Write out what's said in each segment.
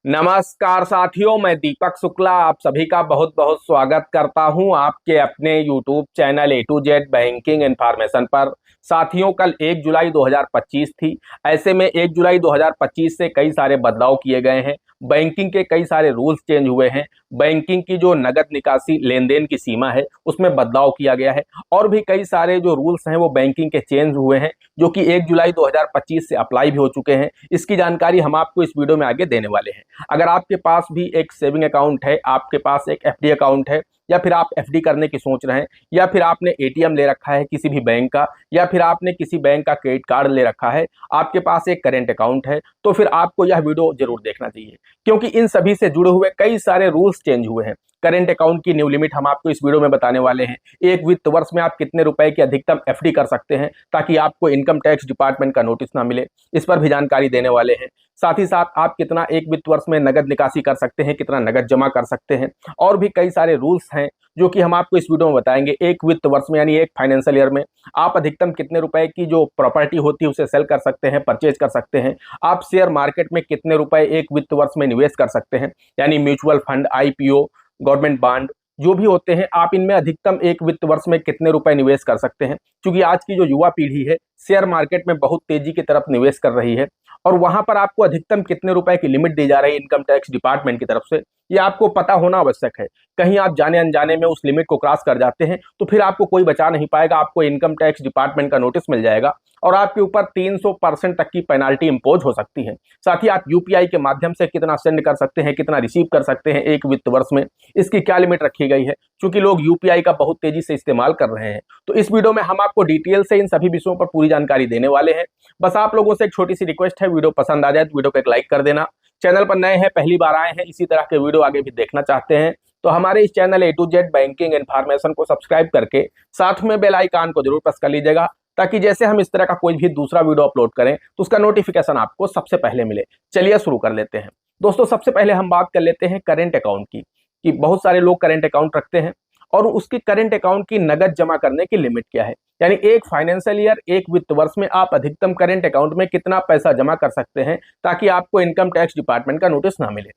नमस्कार साथियों, मैं दीपक शुक्ला आप सभी का बहुत बहुत स्वागत करता हूं आपके अपने YouTube channel A to Z banking information पर। साथियों, कल 1 जुलाई 2025 थी। ऐसे में 1 जुलाई 2025 से कई सारे बदलाव किए गए हैं। बैंकिंग के कई सारे रूल्स चेंज हुए हैं। बैंकिंग की जो नगद निकासी लेन देन की सीमा है उसमें बदलाव किया गया है और भी कई सारे जो रूल्स हैं वो बैंकिंग के चेंज हुए हैं, जो कि 1 जुलाई 2025 से अप्लाई भी हो चुके हैं। इसकी जानकारी हम आपको इस वीडियो में आगे देने वाले हैं। अगर आपके पास भी एक सेविंग अकाउंट है, आपके पास एक एफडी अकाउंट है, या फिर आप एफडी करने की सोच रहे हैं, या फिर आपने एटीएम ले रखा है किसी भी बैंक का, या फिर आपने किसी बैंक का क्रेडिट कार्ड ले रखा है, आपके पास एक करेंट अकाउंट है, तो फिर आपको यह वीडियो जरूर देखना चाहिए, क्योंकि इन सभी से जुड़े हुए कई सारे रूल्स चेंज हुए हैं। करेंट अकाउंट की न्यू लिमिट हम आपको इस वीडियो में बताने वाले हैं। एक वित्त वर्ष में आप कितने रुपए की अधिकतम एफडी कर सकते हैं ताकि आपको इनकम टैक्स डिपार्टमेंट का नोटिस ना मिले, इस पर भी जानकारी देने वाले हैं। साथ ही साथ आप कितना एक वित्त वर्ष में नगद निकासी कर सकते हैं, कितना नगद जमा कर सकते हैं, और भी कई सारे रूल्स हैं जो कि हम आपको इस वीडियो में बताएंगे। एक वित्त वर्ष में यानी एक फाइनेंशियल ईयर में आप अधिकतम कितने रुपए की जो प्रॉपर्टी होती है उसे सेल कर सकते हैं, परचेज कर सकते हैं। आप शेयर मार्केट में कितने रुपए एक वित्त वर्ष में निवेश कर सकते हैं, यानी mutual fund, IPO, government bond जो भी होते हैं, आप इनमें अधिकतम एक वित्त वर्ष में कितने रुपए निवेश कर सकते हैं। क्योंकि आज की जो युवा पीढ़ी है शेयर मार्केट में बहुत तेजी की तरफ निवेश कर रही है, और वहां पर आपको अधिकतम कितने रुपए की लिमिट दी जा रही है इनकम टैक्स डिपार्टमेंट की तरफ से, ये आपको पता होना आवश्यक है। कहीं आप जाने अनजाने में उस लिमिट को क्रॉस कर जाते हैं तो फिर आपको कोई बचा नहीं पाएगा, आपको इनकम टैक्स डिपार्टमेंट का नोटिस मिल जाएगा और आपके ऊपर 300% तक की पेनाल्टी इंपोज हो सकती है। साथ ही आप यूपीआई के माध्यम से कितना सेंड कर सकते हैं, कितना रिसीव कर सकते हैं एक वित्त वर्ष में, इसकी क्या लिमिट रखी गई है, क्योंकि लोग यूपीआई का बहुत तेजी से इस्तेमाल कर रहे हैं। तो इस वीडियो में हम आपको डिटेल से इन सभी विषयों पर पूरी जानकारी देने वाले हैं। बस आप लोगों से एक छोटी सी रिक्वेस्ट है, वीडियो पसंद आ जाए तो वीडियो को एक लाइक कर देना। चैनल पर नए हैं, पहली बार आए हैं, इसी तरह के वीडियो आगे भी देखना चाहते हैं तो हमारे इस channel A to Z banking information को सब्सक्राइब करके साथ में बेल आइकन को जरूर प्रेस कर लीजिएगा, ताकि जैसे हम इस तरह का कोई भी दूसरा वीडियो अपलोड करें तो उसका नोटिफिकेशन आपको सबसे पहले मिले। चलिए शुरू कर लेते हैं दोस्तों। सबसे पहले हम बात कर लेते हैं करेंट अकाउंट की, कि बहुत सारे लोग करेंट अकाउंट रखते हैं और उसकी करेंट अकाउंट की नगद जमा करने की लिमिट क्या है, यानी एक फाइनेंशियल ईयर, एक वित्त वर्ष में आप अधिकतम करेंट अकाउंट में कितना पैसा जमा कर सकते हैं ताकि आपको इनकम टैक्स डिपार्टमेंट का नोटिस ना मिले।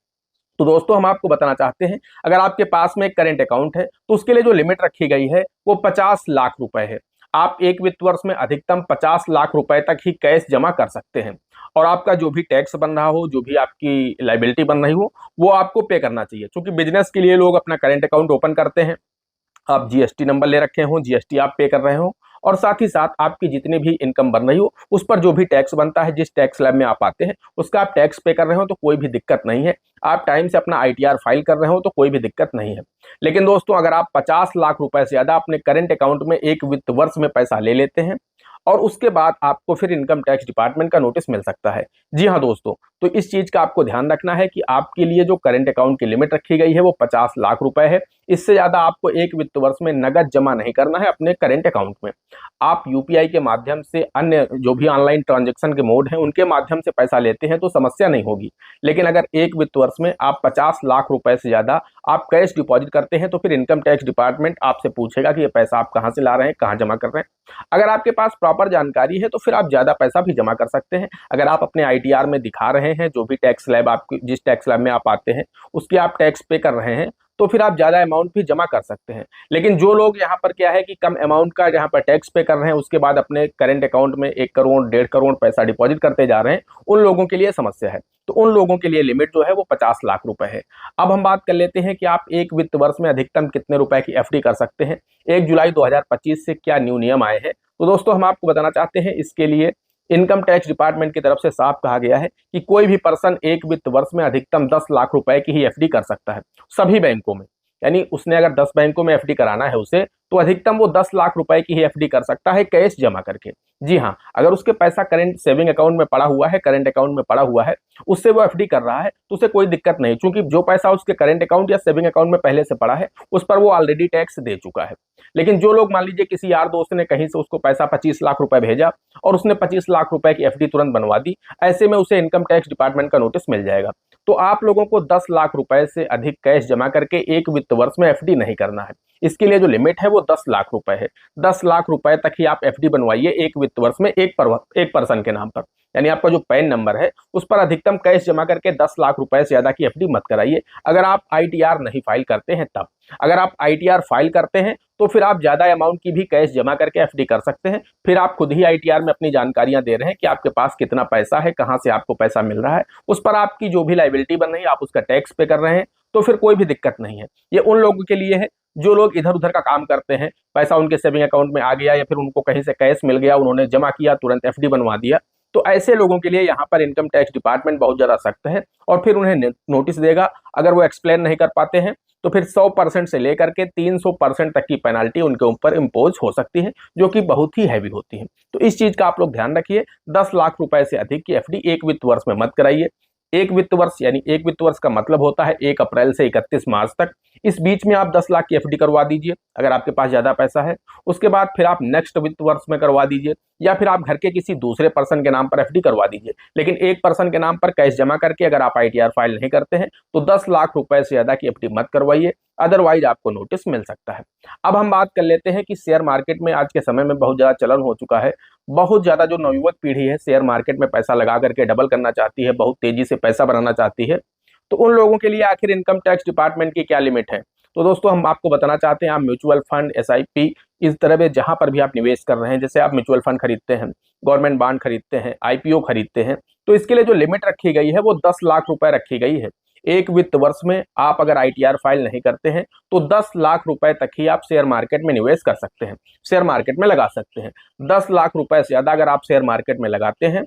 तो दोस्तों हम आपको बताना चाहते हैं, अगर आपके पास में एक करेंट अकाउंट है तो उसके लिए जो लिमिट रखी गई है वो 50 लाख रुपए है। आप एक वित्त वर्ष में अधिकतम 50 लाख रुपए तक ही कैश जमा कर सकते हैं, और आपका जो भी टैक्स बन रहा हो, जो भी आपकी लाइबिलिटी बन रही हो, वो आपको पे करना चाहिए। क्योंकि बिजनेस के लिए लोग अपना करेंट अकाउंट ओपन करते हैं, आप जीएसटी नंबर ले रखे हो, जीएसटी आप पे कर रहे हो, और साथ ही साथ आपकी जितनी भी इनकम बन रही हो उस पर जो भी टैक्स बनता है, जिस टैक्स स्लैब में आप आते हैं उसका आप टैक्स पे कर रहे हो तो कोई भी दिक्कत नहीं है। आप टाइम से अपना आईटीआर फाइल कर रहे हो तो कोई भी दिक्कत नहीं है। लेकिन दोस्तों, अगर आप 50 लाख रुपए से ज्यादा अपने करेंट अकाउंट में एक वित्त वर्ष में पैसा ले लेते हैं और उसके बाद आपको फिर इनकम टैक्स डिपार्टमेंट का नोटिस मिल सकता है। जी हाँ दोस्तों, तो इस चीज का आपको ध्यान रखना है कि आपके लिए जो करेंट अकाउंट की लिमिट रखी गई है वो 50 लाख रुपए है। इससे ज्यादा आपको एक वित्त वर्ष में नगद जमा नहीं करना है अपने करेंट अकाउंट में। आप यूपीआई के माध्यम से, अन्य जो भी ऑनलाइन ट्रांजैक्शन के मोड हैं उनके माध्यम से पैसा लेते हैं तो समस्या नहीं होगी। लेकिन अगर एक वित्त वर्ष में आप 50 लाख रुपए से ज्यादा आप कैश डिपॉजिट करते हैं तो फिर इनकम टैक्स डिपार्टमेंट आपसे पूछेगा कि ये पैसा आप कहाँ से ला रहे हैं, कहाँ जमा कर रहे हैं। अगर आपके पास प्रॉपर जानकारी है तो फिर आप ज्यादा पैसा भी जमा कर सकते हैं। अगर आप अपने आईटीआर में दिखा रहे हैं, जो भी टैक्स स्लैब आपकी, जिस टैक्स स्लैब में आप आते हैं उसके आप टैक्स पे कर रहे हैं, तो फिर आप ज्यादा अमाउंट भी जमा कर सकते हैं। लेकिन जो लोग यहाँ पर क्या है कि कम अमाउंट का यहाँ पर टैक्स पे कर रहे हैं, उसके बाद अपने करेंट अकाउंट में 1 करोड़ 1.5 करोड़ पैसा डिपॉजिट करते जा रहे हैं, उन लोगों के लिए समस्या है। तो उन लोगों के लिए लिमिट जो है वो 50 लाख रुपए है। अब हम बात कर लेते हैं कि आप एक वित्त वर्ष में अधिकतम कितने रुपए की एफडी कर सकते हैं। 1 जुलाई 2025 से क्या न्यू नियम आए हैं, तो दोस्तों हम आपको बताना चाहते हैं। इसके लिए इनकम टैक्स डिपार्टमेंट की तरफ से साफ कहा गया है कि कोई भी पर्सन एक वित्त वर्ष में अधिकतम 10 लाख रुपए की ही एफडी कर सकता है सभी बैंकों में। यानी उसने अगर 10 बैंकों में एफडी कराना है उसे, तो अधिकतम वो 10 लाख रुपए की ही एफडी कर सकता है कैश जमा करके। जी हाँ, अगर उसके पैसा करेंट सेविंग अकाउंट में पड़ा हुआ है, करेंट अकाउंट में पड़ा हुआ है, उससे वो एफडी कर रहा है तो उसे कोई दिक्कत नहीं, क्योंकि जो पैसा उसके करेंट अकाउंट या सेविंग अकाउंट में पहले से पड़ा है उस पर वो ऑलरेडी टैक्स दे चुका है। लेकिन जो लोग, मान लीजिए किसी यार दोस्त ने कहीं से उसको पैसा 25 लाख रुपए भेजा और उसने 25 लाख रुपए की एफडी तुरंत बनवा दी, ऐसे में उसे इनकम टैक्स डिपार्टमेंट का नोटिस मिल जाएगा। तो आप लोगों को 10 लाख रुपए से अधिक कैश जमा करके एक वित्त वर्ष में एफडी नहीं करना है। इसके लिए जो लिमिट है वो 10 लाख रुपए है। 10 लाख रुपए तक ही आप एफडी बनवाइए एक वित्त वर्ष में, एक पर्सन के नाम पर। यानी आपका जो पैन नंबर है उस पर अधिकतम कैश जमा करके 10 लाख रुपए से ज्यादा की एफडी मत कराइए, अगर आप आईटीआर नहीं फाइल करते हैं तब। अगर आप आईटीआर फाइल करते हैं तो फिर आप ज्यादा अमाउंट की भी कैश जमा करके एफडी कर सकते हैं। फिर आप खुद ही आईटीआर में अपनी जानकारियां दे रहे हैं कि आपके पास कितना पैसा है, कहां से आपको पैसा मिल रहा है, उस पर आपकी जो भी लायबिलिटी बन रही है आप उसका टैक्स पे कर रहे हैं, तो फिर कोई भी दिक्कत नहीं है। ये उन लोगों के लिए है जो लोग इधर उधर का काम करते हैं, पैसा उनके सेविंग अकाउंट में आ गया या फिर उनको कहीं से कैश मिल गया, उन्होंने जमा किया, तुरंत एफडी बनवा दिया। तो ऐसे लोगों के लिए यहाँ पर इनकम टैक्स डिपार्टमेंट बहुत ज्यादा सख्त है और फिर उन्हें नोटिस देगा। अगर वो एक्सप्लेन नहीं कर पाते हैं तो फिर 100% से लेकर के 300% तक की पेनाल्टी उनके ऊपर इम्पोज हो सकती है, जो कि बहुत ही हैवी होती है। तो इस चीज का आप लोग ध्यान रखिए। 10 लाख रुपए से अधिक की एफडी एक वित्त वर्ष में मत कराइए। एक वित्त वर्ष यानी एक वित्त वर्ष का मतलब होता है 1 अप्रैल से 31 मार्च तक। इस बीच में आप 10 लाख की एफडी करवा दीजिए अगर आपके पास ज्यादा पैसा है। उसके बाद फिर आप नेक्स्ट वित्त वर्ष में करवा दीजिए, या फिर आप घर के किसी दूसरे पर्सन के नाम पर एफडी करवा दीजिए। लेकिन एक पर्सन के नाम पर कैश जमा करके अगर आप आईटीआर फाइल नहीं करते हैं तो 10 लाख रुपए से ज्यादा की एफडी मत करवाइए, अदरवाइज आपको नोटिस मिल सकता है। अब हम बात कर लेते हैं कि शेयर मार्केट में आज के समय में बहुत ज्यादा चलन हो चुका है। बहुत ज्यादा जो नवयुवक पीढ़ी है शेयर मार्केट में पैसा लगा करके डबल करना चाहती है, बहुत तेजी से पैसा बनाना चाहती है। तो उन लोगों के लिए आखिर इनकम टैक्स डिपार्टमेंट की क्या लिमिट है? तो दोस्तों हम आपको बताना चाहते हैं, आप म्यूचुअल फंड, एसआईपी, इस तरह के जहां पर भी आप निवेश कर रहे हैं, जैसे आप म्यूचुअल फंड खरीदते हैं, गवर्नमेंट बॉन्ड खरीदते हैं, आईपीओ खरीदते हैं, तो इसके लिए जो लिमिट रखी गई है वो 10 लाख रुपए रखी गई है। एक वित्त वर्ष में आप अगर आईटीआर फाइल नहीं करते हैं तो 10 लाख रुपए तक ही आप शेयर मार्केट में निवेश कर सकते हैं, शेयर मार्केट में लगा सकते हैं। 10 लाख रुपए से ज्यादा अगर आप शेयर मार्केट में लगाते हैं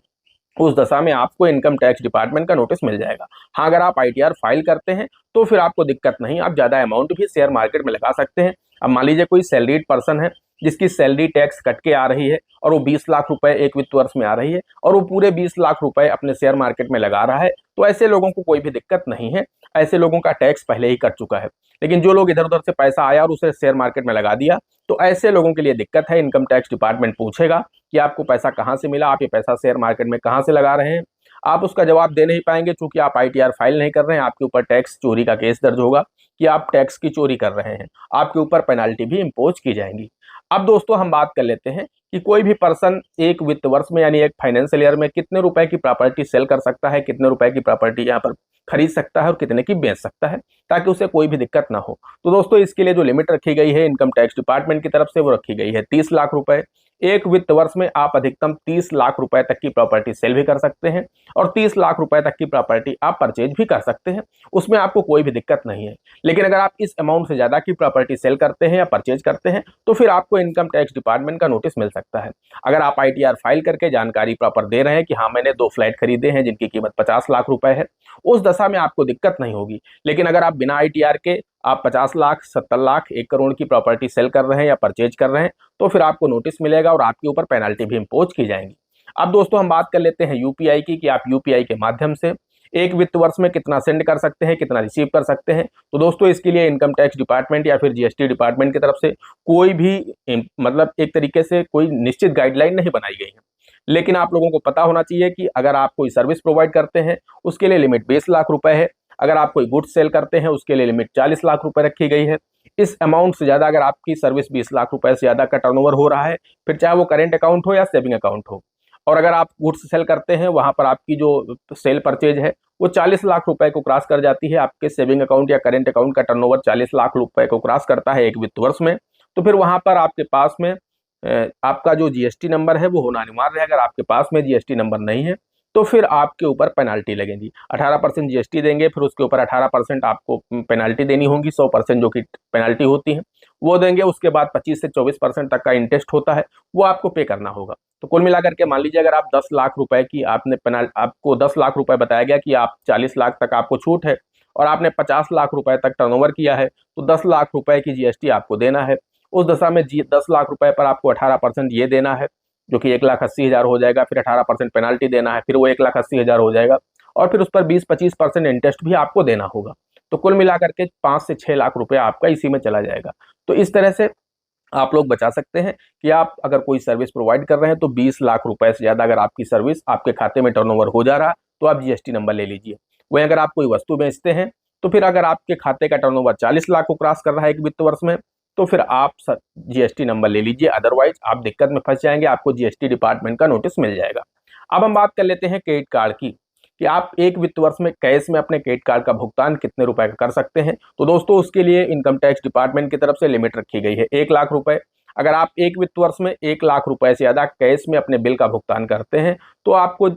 उस दशा में आपको इनकम टैक्स डिपार्टमेंट का नोटिस मिल जाएगा। हाँ, अगर आप आईटीआर फाइल करते हैं तो फिर आपको दिक्कत नहीं, आप ज्यादा अमाउंट भी शेयर मार्केट में लगा सकते हैं। अब मान लीजिए कोई सैलरीड पर्सन है जिसकी सैलरी टैक्स कट के आ रही है और वो 20 लाख रुपए एक वित्त वर्ष में आ रही है और वो पूरे 20 लाख रुपए अपने शेयर मार्केट में लगा रहा है, तो ऐसे लोगों को कोई भी दिक्कत नहीं है, ऐसे लोगों का टैक्स पहले ही कट चुका है। लेकिन जो लोग इधर उधर से पैसा आया और उसे शेयर मार्केट में लगा दिया, तो ऐसे लोगों के लिए दिक्कत है। इनकम टैक्स डिपार्टमेंट पूछेगा कि आपको पैसा कहाँ से मिला, आप ये पैसा शेयर मार्केट में कहाँ से लगा रहे हैं। आप उसका जवाब दे नहीं पाएंगे क्योंकि आप आईटीआर फाइल नहीं कर रहे हैं। आपके ऊपर टैक्स चोरी का केस दर्ज होगा कि आप टैक्स की चोरी कर रहे हैं, आपके ऊपर पेनाल्टी भी इम्पोज की जाएंगी। अब दोस्तों हम बात कर लेते हैं कि कोई भी पर्सन एक वित्त वर्ष में यानी एक फाइनेंशियल ईयर में कितने रुपए की प्रॉपर्टी सेल कर सकता है, कितने रुपए की प्रॉपर्टी यहाँ पर खरीद सकता है और कितने की बेच सकता है, ताकि उसे कोई भी दिक्कत ना हो। तो दोस्तों इसके लिए जो लिमिट रखी गई है इनकम टैक्स डिपार्टमेंट की तरफ से, वो रखी गई है 30 लाख रुपए। एक वित्त वर्ष में आप अधिकतम 30 लाख रुपए तक की प्रॉपर्टी सेल भी कर सकते हैं और 30 लाख रुपए तक की प्रॉपर्टी आप परचेज भी कर सकते हैं, उसमें आपको कोई भी दिक्कत नहीं है। लेकिन अगर आप इस अमाउंट से ज्यादा की प्रॉपर्टी सेल करते हैं या परचेज करते हैं तो फिर आपको इनकम टैक्स डिपार्टमेंट का नोटिस मिल सकता है। अगर आप आईटीआर फाइल करके जानकारी प्रॉपर दे रहे हैं कि हाँ मैंने 2 फ्लैट खरीदे हैं जिनकी कीमत 50 लाख रुपए है, उस दशा में आपको दिक्कत नहीं होगी। लेकिन अगर आप बिना आईटीआर के आप 50 लाख, 70 लाख, 1 करोड़ की प्रॉपर्टी सेल कर रहे हैं या परचेज कर रहे हैं तो फिर आपको नोटिस मिलेगा और आपके ऊपर पेनाल्टी भी इम्पोज की जाएंगी। अब दोस्तों हम बात कर लेते हैं यूपीआई की, कि आप यूपीआई के माध्यम से एक वित्त वर्ष में कितना सेंड कर सकते हैं, कितना रिसीव कर सकते हैं। तो दोस्तों इसके लिए इनकम टैक्स डिपार्टमेंट या फिर जीएसटी डिपार्टमेंट की तरफ से कोई भी मतलब एक तरीके से कोई निश्चित गाइडलाइन नहीं बनाई गई है। लेकिन आप लोगों को पता होना चाहिए कि अगर आप कोई सर्विस प्रोवाइड करते हैं उसके लिए लिमिट 20 लाख रुपए है, अगर आप कोई गुड्स सेल करते हैं उसके लिए लिमिट 40 लाख रुपए रखी गई है। इस अमाउंट से ज्यादा अगर आपकी सर्विस 20 लाख रुपए से ज्यादा का टर्नओवर हो रहा है, फिर चाहे वो करेंट अकाउंट हो या सेविंग अकाउंट हो, और अगर आप गुड्स सेल करते हैं वहां पर आपकी जो सेल परचेज है वो 40 लाख रुपए को क्रॉस कर जाती है, आपके सेविंग अकाउंट या करेंट अकाउंट का टर्नओवर 40 लाख रुपए को क्रॉस करता है एक वित्त वर्ष में, तो फिर वहां पर आपके पास में आपका जो जीएसटी नंबर है वो होना अनिवार्य है। अगर आपके पास में जीएसटी नंबर नहीं है तो फिर आपके ऊपर पेनाल्टी लगेगी। 18% जीएसटी देंगे, फिर उसके ऊपर 18% आपको पेनाल्टी देनी होगी। 100% जो कि पेनाल्टी होती है वो देंगे। उसके बाद 25 से 24% तक का इंटरेस्ट होता है, वो आपको पे करना होगा। तो कुल मिलाकर के मान लीजिए अगर आप 10 लाख रुपए की आपको 10 लाख रुपए बताया गया कि आप 40 लाख तक आपको छूट है और आपने 50 लाख रुपए तक टर्नओवर किया है, तो 10 लाख रुपए की जीएसटी आपको देना है। उस दशा में 10 लाख रुपए पर आपको 18% ये देना है, जो कि 1,80,000 हो जाएगा। फिर 18% पेनाल्टी देना है, फिर वो 1,80,000 हो जाएगा और फिर उस पर 20-25% इंटरेस्ट भी आपको देना होगा। तो कुल मिलाकर के 5 से 6 लाख रुपए आपका इसी में चला जाएगा। तो इस तरह से आप लोग बचा सकते हैं कि आप अगर कोई सर्विस प्रोवाइड कर रहे हैं तो 20 लाख रुपए से ज्यादा अगर आपकी सर्विस आपके खाते में टर्नओवर हो जा रहा है तो आप जीएसटी नंबर ले लीजिए। वहीं अगर आप कोई वस्तु बेचते हैं तो फिर अगर आपके खाते का टर्नओवर 40 लाख को क्रॉस कर रहा है एक वित्त वर्ष में, तो फिर आप जीएसटी नंबर ले लीजिए, अदरवाइज आप दिक्कत में फंस जाएंगे, आपको जीएसटी डिपार्टमेंट का नोटिस मिल जाएगा। अब हम बात कर लेते हैं क्रेडिट कार्ड की, कि आप एक वित्त वर्ष में कैश में अपने क्रेडिट कार्ड का भुगतान कितने रुपए का कर सकते हैं। तो दोस्तों उसके लिए इनकम टैक्स डिपार्टमेंट की तरफ से लिमिट रखी गई है 1 लाख रुपए। अगर आप एक वित्त वर्ष में 1 लाख रुपए से ज्यादा कैश में अपने बिल का भुगतान करते हैं तो आपको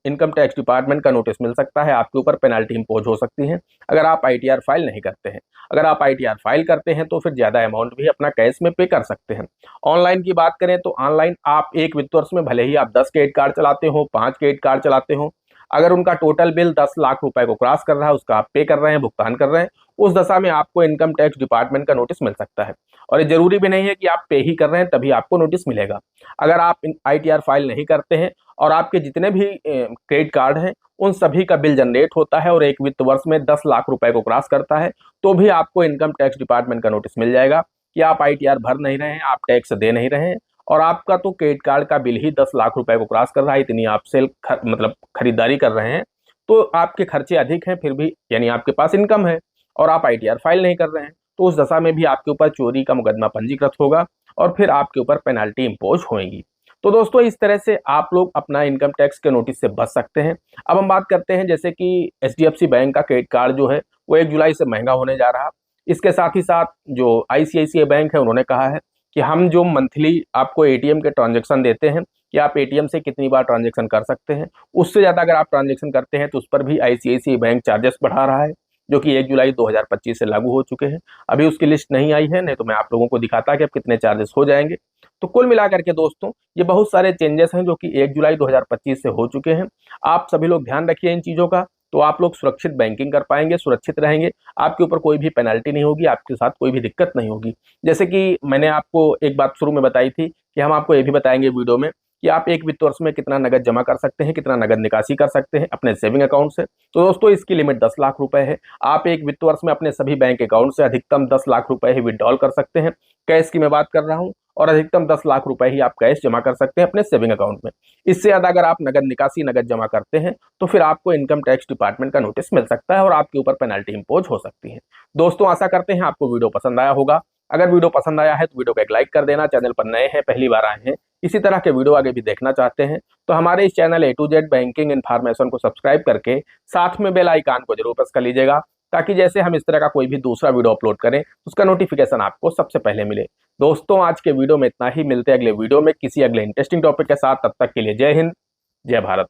इनकम टैक्स डिपार्टमेंट का नोटिस मिल सकता है, आपके ऊपर पेनल्टी इंपोज हो सकती है अगर आप ITR फाइल नहीं करते हैं। अगर आप ITR फाइल करते हैं तो फिर ज्यादा अमाउंट भी अपना कैश में पे कर सकते हैं। ऑनलाइन की बात करें तो ऑनलाइन आप एक वित्त वर्ष में भले ही आप 10 क्रेडिट कार्ड चलाते हो, 5 क्रेडिट कार्ड चलाते हो, अगर उनका टोटल बिल 10 लाख रुपए को क्रॉस कर रहा है, उसका आप पे कर रहे हैं, भुगतान कर रहे हैं, उस दशा में आपको इनकम टैक्स डिपार्टमेंट का नोटिस मिल सकता है। और ये जरूरी भी नहीं है कि आप पे ही कर रहे हैं तभी आपको नोटिस मिलेगा। अगर आप ITR फाइल नहीं करते हैं और आपके जितने भी क्रेडिट कार्ड हैं उन सभी का बिल जनरेट होता है और एक वित्त वर्ष में 10 लाख रुपए को क्रॉस करता है तो भी आपको इनकम टैक्स डिपार्टमेंट का नोटिस मिल जाएगा कि आप ITR भर नहीं रहे हैं, आप टैक्स दे नहीं रहे हैं और आपका तो क्रेडिट कार्ड का बिल ही 10 लाख रुपए को क्रॉस कर रहा है, इतनी आप सेल मतलब खरीदारी कर रहे हैं तो आपके खर्चे अधिक हैं, फिर भी यानी आपके पास इनकम है और आप ITR फाइल नहीं कर रहे हैं तो उस दशा में भी आपके ऊपर चोरी का मुकदमा पंजीकृत होगा और फिर आपके ऊपर पेनल्टी इंपोज होगी। तो दोस्तों इस तरह से आप लोग अपना इनकम टैक्स के नोटिस से बच सकते हैं। अब हम बात करते हैं जैसे कि HDFC बैंक का क्रेडिट कार्ड जो है वो 1 जुलाई से महंगा होने जा रहा। इसके साथ ही साथ जो ICICI बैंक है उन्होंने कहा है कि हम जो मंथली आपको ATM के ट्रांजेक्शन देते हैं कि आप ATM से कितनी बार ट्रांजेक्शन कर सकते हैं, उससे ज़्यादा अगर आप ट्रांजेक्शन करते हैं तो उस पर भी ICICI बैंक चार्जेस बढ़ा रहा है जो कि 1 जुलाई 2025 से लागू हो चुके हैं। अभी उसकी लिस्ट नहीं आई है, नहीं तो मैं आप लोगों को दिखाता कि अब कितने चार्जेस हो जाएंगे। तो कुल मिलाकर के दोस्तों ये बहुत सारे चेंजेस हैं जो कि 1 जुलाई 2025 से हो चुके हैं। आप सभी लोग ध्यान रखिए इन चीज़ों का, तो आप लोग सुरक्षित बैंकिंग कर पाएंगे, सुरक्षित रहेंगे, आपके ऊपर कोई भी पेनल्टी नहीं होगी, आपके साथ कोई भी दिक्कत नहीं होगी। जैसे कि मैंने आपको एक बात शुरू में बताई थी कि हम आपको ये भी बताएंगे वीडियो में कि आप एक वित्त वर्ष में कितना नगद जमा कर सकते हैं, कितना नगद निकासी कर सकते हैं अपने सेविंग अकाउंट से। तो दोस्तों इसकी लिमिट 10 लाख रुपए है। आप एक वित्त वर्ष में अपने सभी बैंक अकाउंट से अधिकतम 10 लाख रुपए ही विड्रॉल कर सकते हैं, कैश की मैं बात कर रहा हूं, और अधिकतम 10 लाख रुपए ही आप कैश जमा कर सकते हैं अपने सेविंग अकाउंट में। इससे ज्यादा अगर आप नगद निकासी नगद जमा करते हैं तो फिर आपको इनकम टैक्स डिपार्टमेंट का नोटिस मिल सकता है और आपके ऊपर पेनल्टी इंपोज हो सकती है। दोस्तों आशा करते हैं आपको वीडियो पसंद आया होगा। अगर वीडियो पसंद आया है तो वीडियो को एक लाइक कर देना, चैनल पर नए हैं पहली बार आए हैं, इसी तरह के वीडियो आगे भी देखना चाहते हैं तो हमारे इस channel A to Z banking information को सब्सक्राइब करके साथ में बेल आइकन को जरूर प्रेस कर लीजिएगा ताकि जैसे हम इस तरह का कोई भी दूसरा वीडियो अपलोड करें उसका नोटिफिकेशन आपको सबसे पहले मिले। दोस्तों आज के वीडियो में इतना ही, मिलते हैं अगले वीडियो में किसी अगले इंटरेस्टिंग टॉपिक के साथ। तब तक के लिए जय हिंद, जय भारत।